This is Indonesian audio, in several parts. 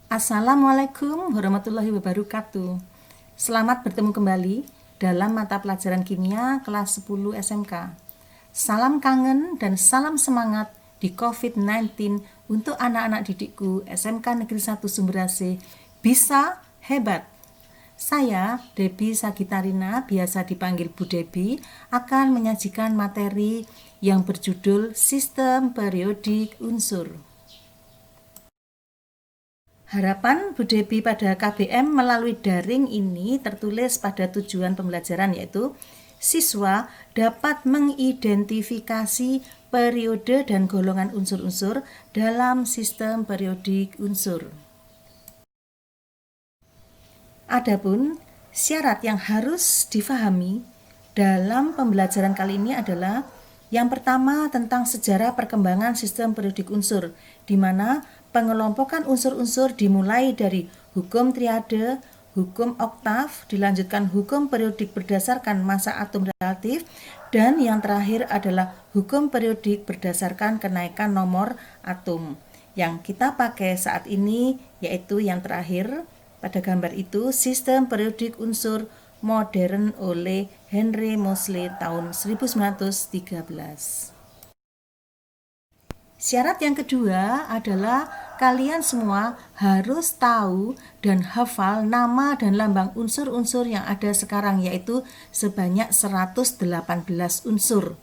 Assalamualaikum warahmatullahi wabarakatuh. Selamat bertemu kembali dalam mata pelajaran kimia kelas 10 SMK. Salam kangen dan salam semangat di COVID-19 untuk anak-anak didikku SMK Negeri 1 Sumberase. Bisa hebat. Saya, Debbie Sagitarina, biasa dipanggil Bu Debbie, akan menyajikan materi yang berjudul Sistem Periodik Unsur. Harapan Bu Debbie pada KBM melalui daring ini tertulis pada tujuan pembelajaran, yaitu siswa dapat mengidentifikasi periode dan golongan unsur-unsur dalam sistem periodik unsur. Adapun syarat yang harus difahami dalam pembelajaran kali ini adalah yang pertama tentang sejarah perkembangan sistem periodik unsur, di mana pengelompokan unsur-unsur dimulai dari hukum triade, hukum oktav, dilanjutkan hukum periodik berdasarkan massa atom relatif, dan yang terakhir adalah hukum periodik berdasarkan kenaikan nomor atom. Yang kita pakai saat ini yaitu yang terakhir. Pada gambar itu sistem periodik unsur modern oleh Henry Moseley tahun 1913. Syarat yang kedua adalah kalian semua harus tahu dan hafal nama dan lambang unsur-unsur yang ada sekarang, yaitu sebanyak 118 unsur,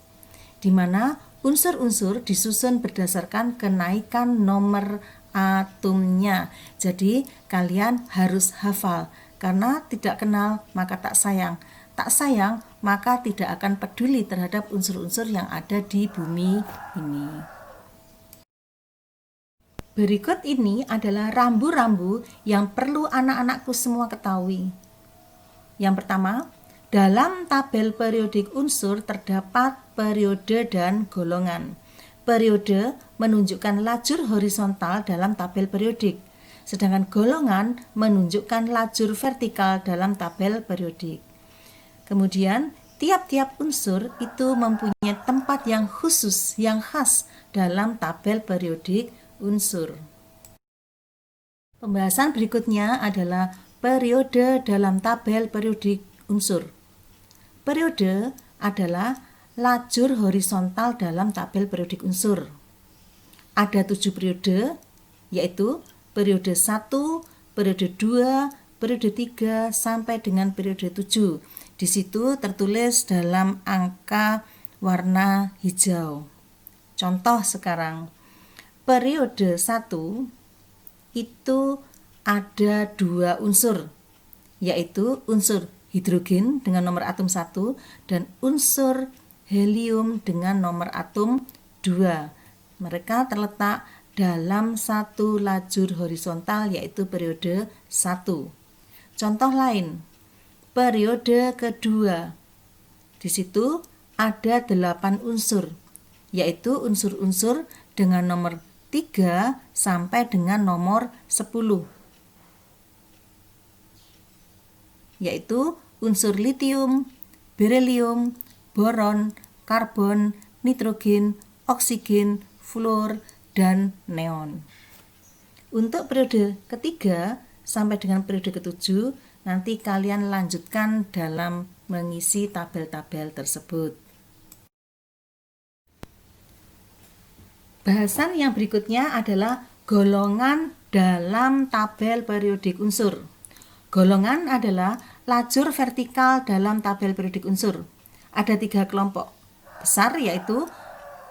di mana unsur-unsur disusun berdasarkan kenaikan nomor atomnya. Jadi kalian harus hafal, karena tidak kenal maka tak sayang. Tak sayang maka tidak akan peduli terhadap unsur-unsur yang ada di bumi ini. Berikut ini adalah rambu-rambu yang perlu anak-anakku semua ketahui. Yang pertama, dalam tabel periodik unsur terdapat periode dan golongan. Periode menunjukkan lajur horizontal dalam tabel periodik, sedangkan golongan menunjukkan lajur vertikal dalam tabel periodik. Kemudian, tiap-tiap unsur itu mempunyai tempat yang khusus, yang khas dalam tabel periodik unsur. Pembahasan berikutnya adalah periode dalam tabel periodik unsur. Periode adalah lajur horizontal dalam tabel periodik unsur. Ada 7 periode, yaitu periode 1, periode 2, periode 3, sampai dengan periode 7. Di situ tertulis dalam angka warna hijau. Contoh sekarang, periode 1 itu ada 2 unsur, yaitu unsur hidrogen dengan nomor atom 1 dan unsur helium dengan nomor atom 2. Mereka terletak dalam satu lajur horizontal, yaitu periode 1. Contoh lain, periode kedua. Di situ ada 8 unsur, yaitu unsur-unsur dengan nomor 3 sampai dengan nomor 10, yaitu unsur litium, berilium, boron, karbon, nitrogen, oksigen, fluor, dan neon. Untuk periode ketiga sampai dengan periode ketujuh, nanti kalian lanjutkan dalam mengisi tabel-tabel tersebut. Bahasan yang berikutnya adalah golongan dalam tabel periodik unsur. Golongan adalah lajur vertikal dalam tabel periodik unsur. Ada 3 kelompok besar, yaitu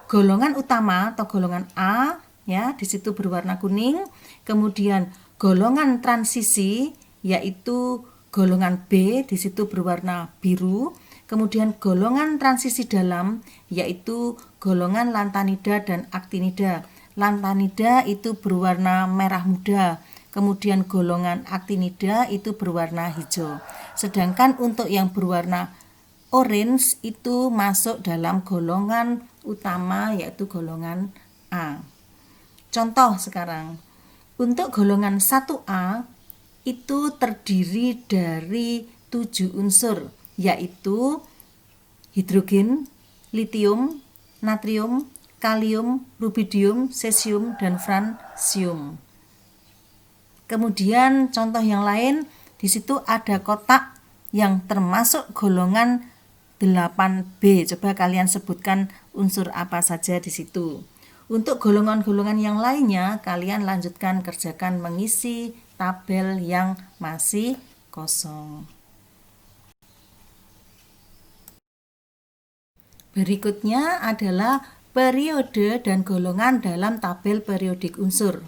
golongan utama atau golongan A, ya, di situ berwarna kuning. Kemudian golongan transisi, yaitu golongan B, di situ berwarna biru. Kemudian golongan transisi dalam, yaitu golongan lantanida dan aktinida. Lantanida itu berwarna merah muda. Kemudian golongan aktinida itu berwarna hijau. Sedangkan untuk yang berwarna orange itu masuk dalam golongan utama, yaitu golongan A. Contoh sekarang, untuk golongan 1A itu terdiri dari 7 unsur, yaitu hidrogen, litium, natrium, kalium, rubidium, cesium, dan francium. Kemudian contoh yang lain, di situ ada kotak yang termasuk golongan 8B. Coba kalian sebutkan unsur apa saja di situ. Untuk golongan-golongan yang lainnya, kalian lanjutkan kerjakan mengisi tabel yang masih kosong. Berikutnya adalah periode dan golongan dalam tabel periodik unsur.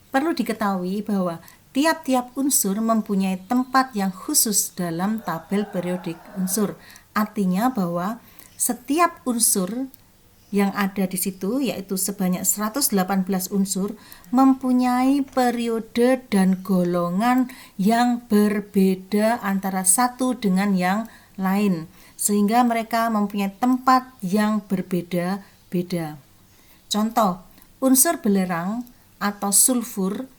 Perlu diketahui bahwa tiap-tiap unsur mempunyai tempat yang khusus dalam tabel periodik unsur. Artinya bahwa setiap unsur yang ada di situ, yaitu sebanyak 118 unsur, mempunyai periode dan golongan yang berbeda antara satu dengan yang lain, sehingga mereka mempunyai tempat yang berbeda-beda. Contoh, unsur belerang atau sulfur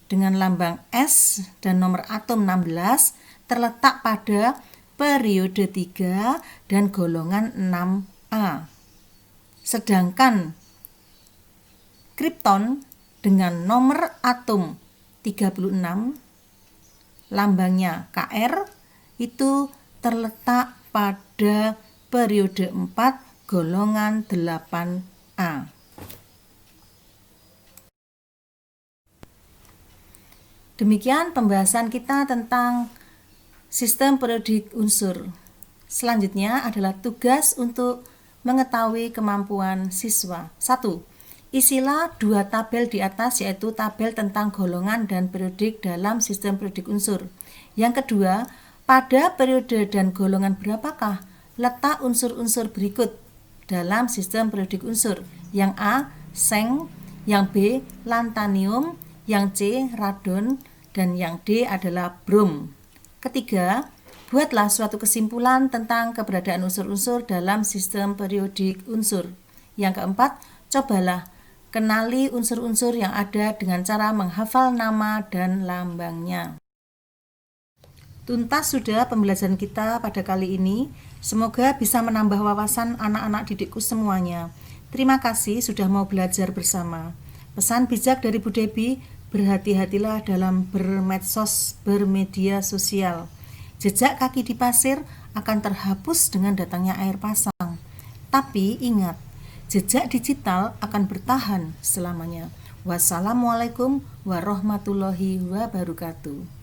dengan lambang S dan nomor atom 16 terletak pada periode 3 dan golongan 6A. Sedangkan kripton dengan nomor atom 36 lambangnya Kr itu terletak pada periode 4 golongan 8A. Demikian pembahasan kita tentang sistem periodik unsur. Selanjutnya adalah tugas untuk mengetahui kemampuan siswa. 1. Isilah 2 tabel di atas, yaitu tabel tentang golongan dan periodik dalam sistem periodik unsur. Yang kedua, pada periode dan golongan berapakah letak unsur-unsur berikut dalam sistem periodik unsur? Yang A, seng, yang B, lantanium, yang C, radon, dan yang D adalah brom. Ketiga, buatlah suatu kesimpulan tentang keberadaan unsur-unsur dalam sistem periodik unsur. Yang keempat, cobalah kenali unsur-unsur yang ada dengan cara menghafal nama dan lambangnya. Tuntas sudah pembelajaran kita pada kali ini. Semoga bisa menambah wawasan anak-anak didikku semuanya. Terima kasih sudah mau belajar bersama. Pesan bijak dari Bu Debi, berhati-hatilah dalam bermedsos, bermedia sosial. Jejak kaki di pasir akan terhapus dengan datangnya air pasang. Tapi ingat, jejak digital akan bertahan selamanya. Wassalamualaikum warahmatullahi wabarakatuh.